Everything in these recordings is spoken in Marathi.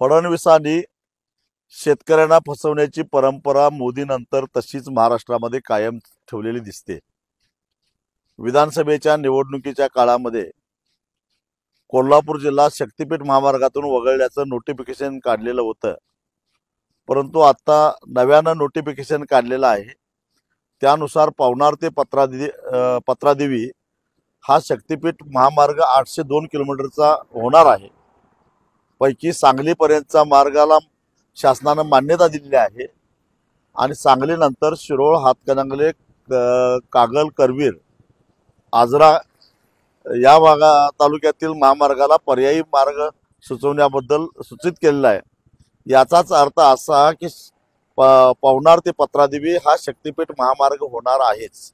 फडणवीसांनी शेतकऱ्यांना फसवण्याची परंपरा मोदीनंतर तशीच महाराष्ट्रामध्ये कायम ठेवलेली दिसते। विधानसभेच्या निवडणुकीच्या काळामध्ये कोल्हापूर जिल्हा शक्तीपीठ महामार्गातून वगळल्याचं नोटिफिकेशन काढलेलं होतं, परंतु आता नव्यानं नोटिफिकेशन काढलेलं आहे। त्यानुसार पवनार ते पत्रादेवी हा शक्तीपीठ महामार्ग 802 किलोमीटरचा होणार आहे। पैकी सांगलीपर्यंतचा मार्गाला शासनानं मान्यता दिलेली आहे आणि सांगलीनंतर शिरोळ, हातकणंगले, कागल, करवीर, आजरा या तालुक्यातील महामार्गाला पर्यायी मार्ग सुचवण्याबद्दल सूचित केलेला आहे। याचाच अर्थ असा की पवनार ते पत्रादेवी हा शक्तीपीठ महामार्ग होणार आहेच।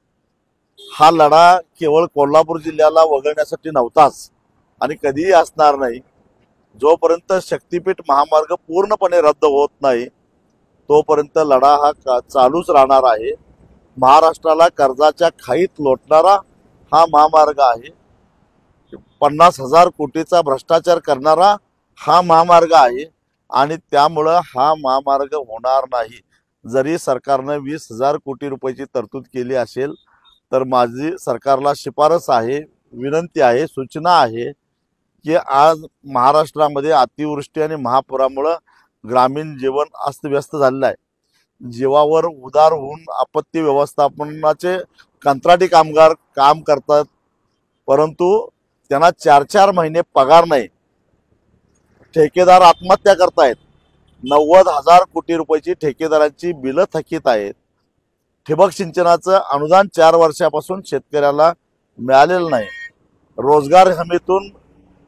हा लढा केवळ कोल्हापूर जिल्ह्याला वगळण्यासाठी नव्हताच आणि कधीही असणार नाही। जोपर्यंत शक्तीपीठ महामार्ग पूर्णपणे रद्द होत नाही तोपर्यंत लढा हा चालूच राहणार आहे। महाराष्ट्राला कर्जाच्या खाईत लोटणारा हा महामार्ग आहे। 50,000 कोटीचा भ्रष्टाचार करणारा हा महामार्ग आहे आणि त्यामुळे हा महामार्ग होणार नाही। जरी सरकारने 20,000 कोटी रुपयाची तरतूद केली असेल तर माझी सरकारला शिफारस आहे, विनंती आहे, सूचना आहे की आज महाराष्ट्रामध्ये अतिवृष्टी आणि महापुरामुळे ग्रामीण जीवन अस्तव्यस्त झालेलं आहे। जीवावर उदार होऊन आपत्ती व्यवस्थापनाचे कंत्राटी कामगार काम करतात, परंतु त्यांना 4-4 महिने पगार नाही। ठेकेदार आत्महत्या करतायत। 90,000 कोटी रुपयाची ठेकेदारांची बिलं थकीत आहेत। ठिबक सिंचनाचं अनुदान 4 वर्षापासून शेतकऱ्याला मिळालेलं नाही। रोजगार हमीतून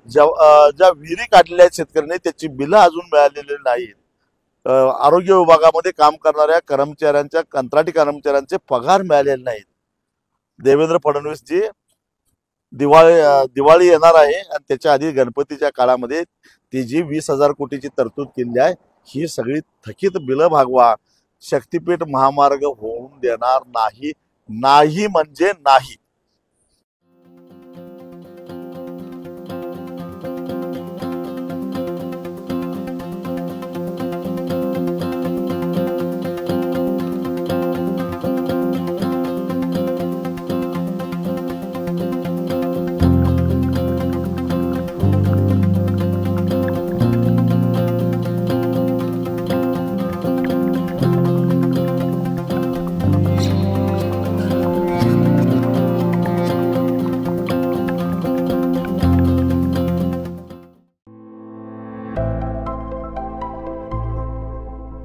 ज्या विहिरी काढलेल्या आहेत शेतकऱ्यांनी त्याची बिलं अजून मिळालेली नाहीत। आरोग्य विभागामध्ये काम करणाऱ्या कर्मचाऱ्यांच्या, कंत्राटी कर्मचाऱ्यांचे पगार मिळालेले नाहीत। देवेंद्र फडणवीस जी दिवाळी येणार आहे आणि त्याच्या आधी गणपतीच्या काळामध्ये ती जी 20,000 कोटीची तरतूद केली आहे ही सगळी थकीत बिलं भागवा। शक्तीपीठ महामार्ग होऊन देणार नाही, नाही म्हणजे नाही।